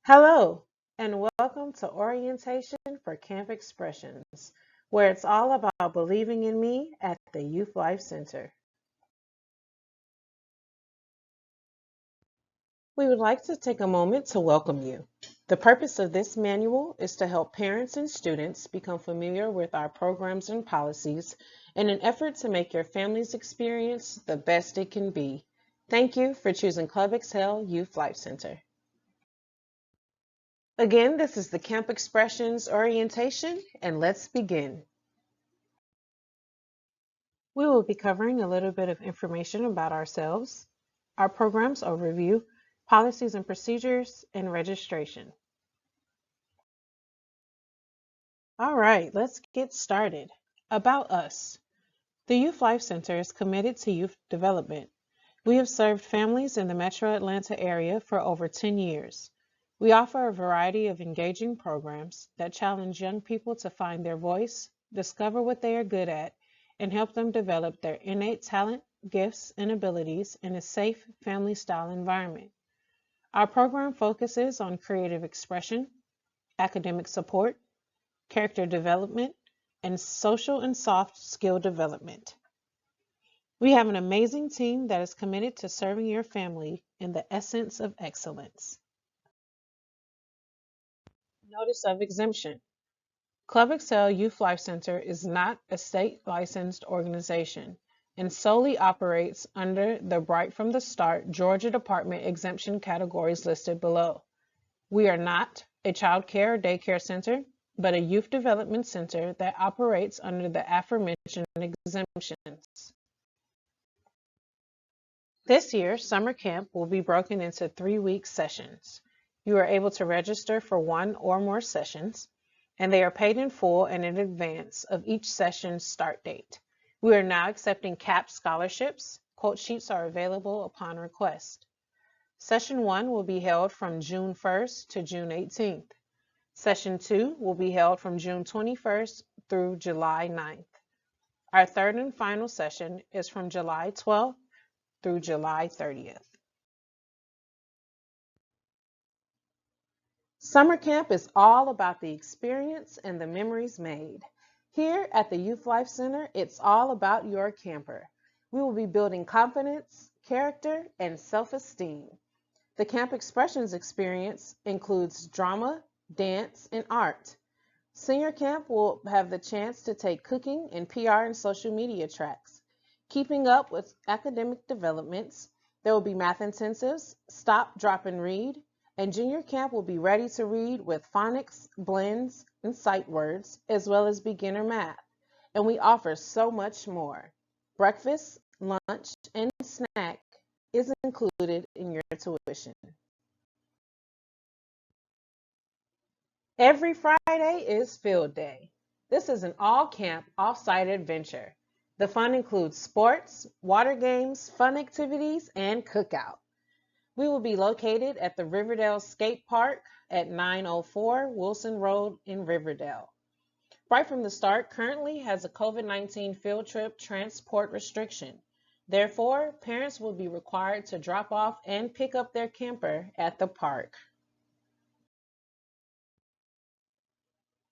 Hello, and welcome to Orientation for Camp Expressions, where it's all about believing in me at the Youth Life Center. We would like to take a moment to welcome you. The purpose of this manual is to help parents and students become familiar with our programs and policies in an effort to make your family's experience the best it can be. Thank you for choosing Club Excel Youth Life Center. Again, this is the Camp Expressions orientation, and let's begin. We will be covering a little bit of information about ourselves, our program's overview, policies and procedures, and registration. All right, let's get started. About us. The Youth Life Center is committed to youth development. We have served families in the Metro Atlanta area for over 10 years. We offer a variety of engaging programs that challenge young people to find their voice, discover what they are good at, and help them develop their innate talent, gifts, and abilities in a safe, family-style environment. Our program focuses on creative expression, academic support, character development, and social and soft skill development. We have an amazing team that is committed to serving your family in the essence of excellence. Notice of exemption. Club Excel Youth Life Center is not a state-licensed organization and solely operates under the Bright from the Start Georgia Department exemption categories listed below. We are not a child care or daycare center, but a youth development center that operates under the aforementioned exemptions. This year, summer camp will be broken into 3-week sessions. You are able to register for one or more sessions, and they are paid in full and in advance of each session's start date. We are now accepting CAP scholarships. Quote sheets are available upon request. Session 1 will be held from June 1st to June 18th. Session 2 will be held from June 21st through July 9th. Our third and final session is from July 12th through July 30th. Summer camp is all about the experience and the memories made. Here at the Youth Life Center, it's all about your camper. We will be building confidence, character, and self-esteem. The Camp Expressions experience includes drama, dance, and art. Senior camp will have the chance to take cooking and PR and social media tracks. Keeping up with academic developments, there will be math intensives, stop, drop, and read, and junior camp will be ready to read with phonics, blends, and sight words, as well as beginner math. And we offer so much more. Breakfast, lunch, and snack is included in your tuition. Every Friday is field day. This is an all-camp, off-site adventure. The fun includes sports, water games, fun activities, and cookout. We will be located at the Riverdale Skate Park at 904 Wilson Road in Riverdale. Right from the start, currently has a COVID-19 field trip transport restriction. Therefore, parents will be required to drop off and pick up their camper at the park.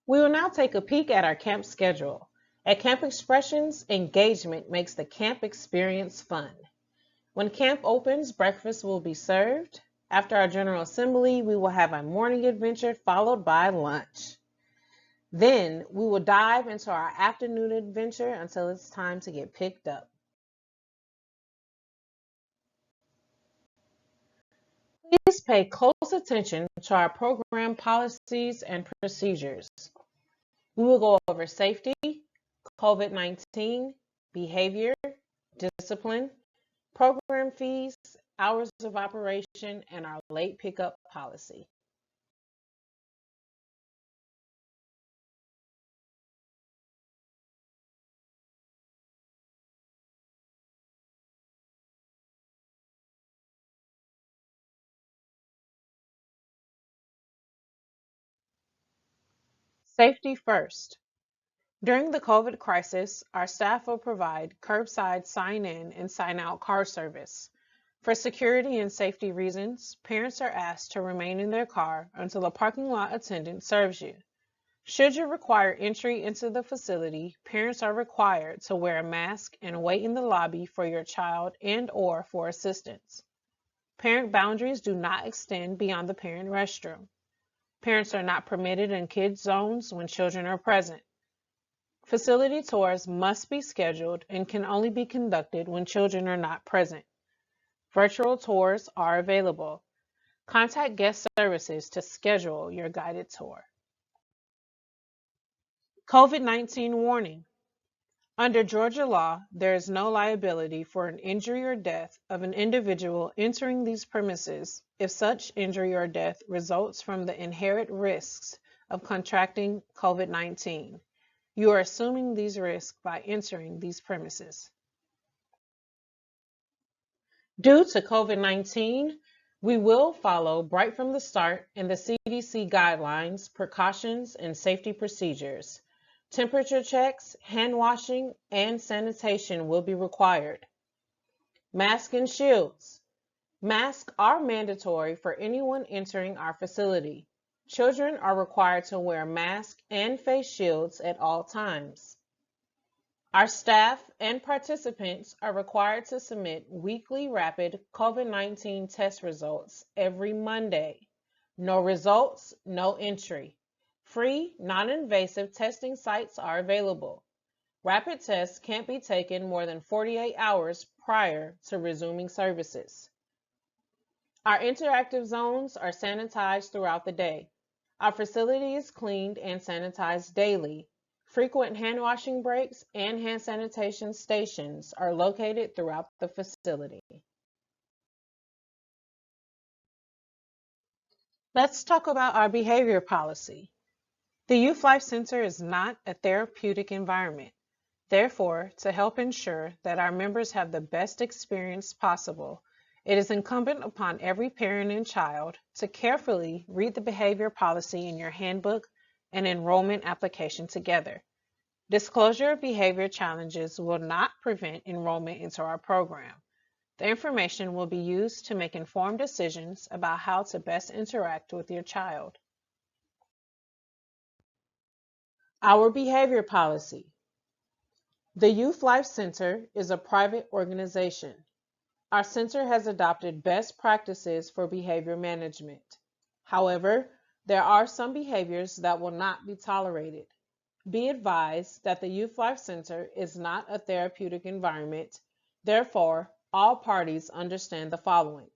We will now take a peek at our camp schedule. At Camp Expressions, engagement makes the camp experience fun. When camp opens, breakfast will be served. After our General Assembly, we will have a morning adventure followed by lunch. Then we will dive into our afternoon adventure until it's time to get picked up. Please pay close attention to our program policies and procedures. We will go over safety, COVID-19, behavior, discipline, program fees, hours of operation, and our late pickup policy. Safety first. During the COVID crisis, our staff will provide curbside sign-in and sign-out car service. For security and safety reasons, parents are asked to remain in their car until a parking lot attendant serves you. Should you require entry into the facility, parents are required to wear a mask and wait in the lobby for your child and/or for assistance. Parent boundaries do not extend beyond the parent restroom. Parents are not permitted in kids zones when children are present. Facility tours must be scheduled and can only be conducted when children are not present. Virtual tours are available. Contact guest services to schedule your guided tour. COVID-19 warning. Under Georgia law, there is no liability for an injury or death of an individual entering these premises if such injury or death results from the inherent risks of contracting COVID-19. You are assuming these risks by entering these premises. Due to COVID-19, we will follow right from the start in the CDC guidelines, precautions, and safety procedures. Temperature checks, hand washing, and sanitation will be required. Masks and shields. Masks are mandatory for anyone entering our facility. Children are required to wear masks and face shields at all times. Our staff and participants are required to submit weekly rapid COVID-19 test results every Monday. No results, no entry. Free, non-invasive testing sites are available. Rapid tests can't be taken more than 48 hours prior to resuming services. Our interactive zones are sanitized throughout the day. Our facility is cleaned and sanitized daily. Frequent hand washing breaks and hand sanitation stations are located throughout the facility. Let's talk about our behavior policy. The Youth Life Center is not a therapeutic environment. Therefore, to help ensure that our members have the best experience possible, it is incumbent upon every parent and child to carefully read the behavior policy in your handbook and enrollment application together. Disclosure of behavior challenges will not prevent enrollment into our program. The information will be used to make informed decisions about how to best interact with your child. Our behavior policy. The Youth Life Center is a private organization. Our center has adopted best practices for behavior management. However, there are some behaviors that will not be tolerated. Be advised that the Youth Life Center is not a therapeutic environment. Therefore, all parties understand the following.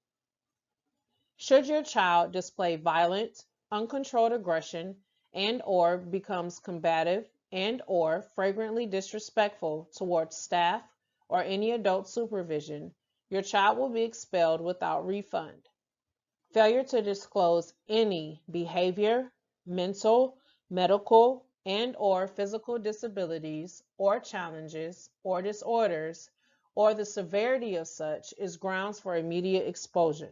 Should your child display violent, uncontrolled aggression and/or becomes combative and/or flagrantly disrespectful towards staff or any adult supervision, your child will be expelled without refund. Failure to disclose any behavior, mental, medical, and/or physical disabilities or challenges or disorders or the severity of such is grounds for immediate expulsion.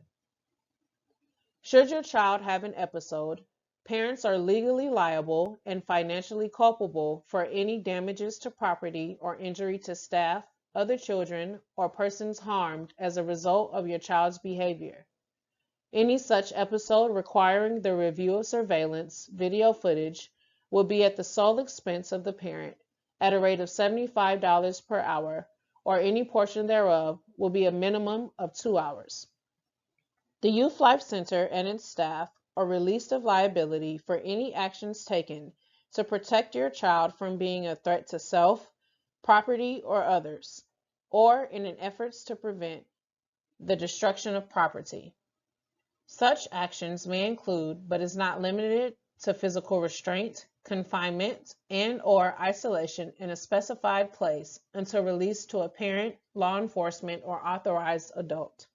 Should your child have an episode, parents are legally liable and financially culpable for any damages to property or injury to staff, other children, or persons harmed as a result of your child's behavior. Any such episode requiring the review of surveillance video footage will be at the sole expense of the parent at a rate of $75 per hour, or any portion thereof will be a minimum of 2 hours. The Youth Life Center and its staff are released of liability for any actions taken to protect your child from being a threat to self, property, or others, or in an effort to prevent the destruction of property. Such actions may include, but is not limited to, physical restraint, confinement, and/or isolation in a specified place until released to a parent, law enforcement, or authorized adult.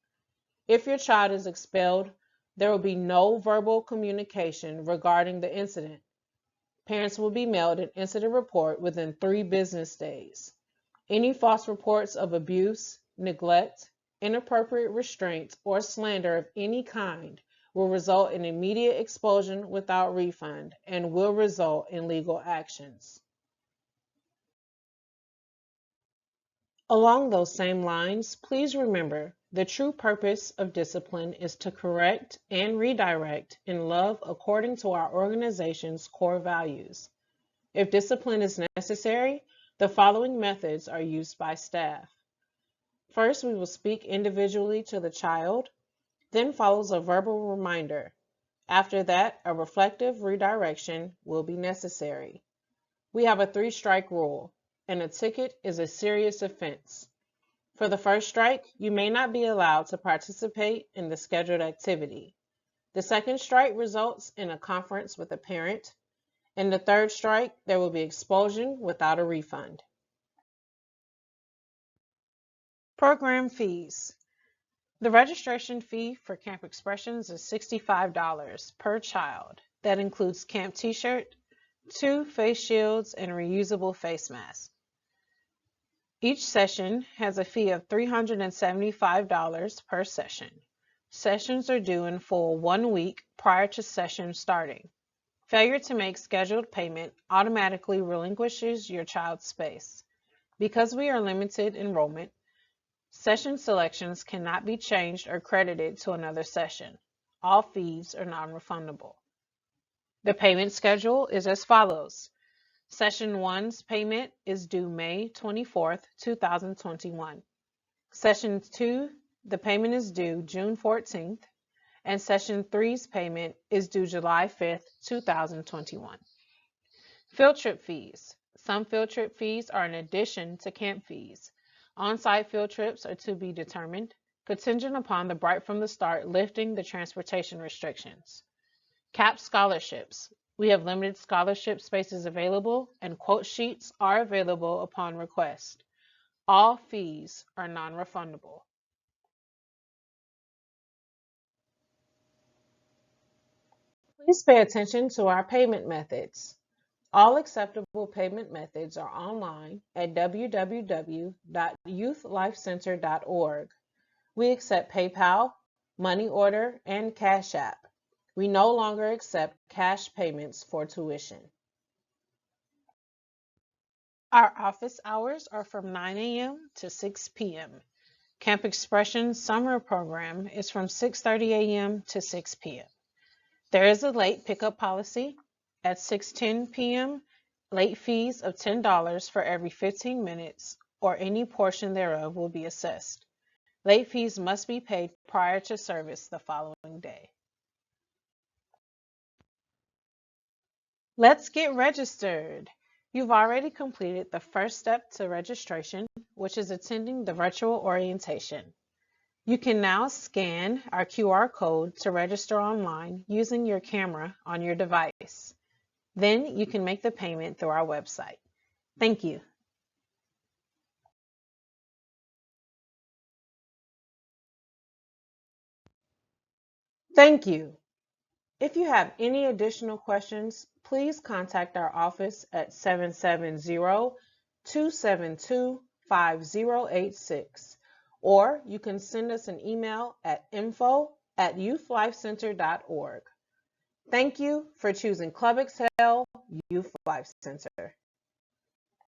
If your child is expelled, there will be no verbal communication regarding the incident. Parents will be mailed an incident report within 3 business days. Any false reports of abuse, neglect, inappropriate restraint, or slander of any kind will result in immediate expulsion without refund and will result in legal actions. Along those same lines, please remember The true purpose of discipline is to correct and redirect in love according to our organization's core values. If discipline is necessary, the following methods are used by staff. First, we will speak individually to the child, then follows a verbal reminder. After that, a reflective redirection will be necessary. We have a 3-strike rule, and a ticket is a serious offense. For the first strike, you may not be allowed to participate in the scheduled activity. The second strike results in a conference with a parent. In the third strike, there will be expulsion without a refund. Program fees. The registration fee for Camp Xpressions is $65 per child. That includes camp t-shirt, 2 face shields, and reusable face masks. Each session has a fee of $375 per session. Sessions are due in full 1 week prior to session starting. Failure to make scheduled payment automatically relinquishes your child's space. Because we are limited enrollment, session selections cannot be changed or credited to another session. All fees are non-refundable. The payment schedule is as follows. Session 1's payment is due May 24th, 2021. Session 2, the payment is due June 14th, and Session 3's payment is due July 5th, 2021. Field trip fees. Some field trip fees are in addition to camp fees. On-site field trips are to be determined, contingent upon the Bright from the Start lifting the transportation restrictions. CAP scholarships. We have limited scholarship spaces available, and quote sheets are available upon request. All fees are non-refundable. Please pay attention to our payment methods. All acceptable payment methods are online at www.youthlifecenter.org. We accept PayPal, money order, and Cash App. We no longer accept cash payments for tuition. Our office hours are from 9 a.m. to 6 p.m. Camp Xpressions summer program is from 6:30 a.m. to 6 p.m. There is a late pickup policy. At 6:10 p.m., late fees of $10 for every 15 minutes or any portion thereof will be assessed. Late fees must be paid prior to service the following day. Let's get registered. You've already completed the first step to registration, which is attending the virtual orientation. You can now scan our QR code to register online using your camera on your device. Then you can make the payment through our website. Thank you. Thank you. If you have any additional questions, please contact our office at 770-272-5086, or you can send us an email at info@youthlifecenter.org. Thank you for choosing Club Excel Youth Life Center.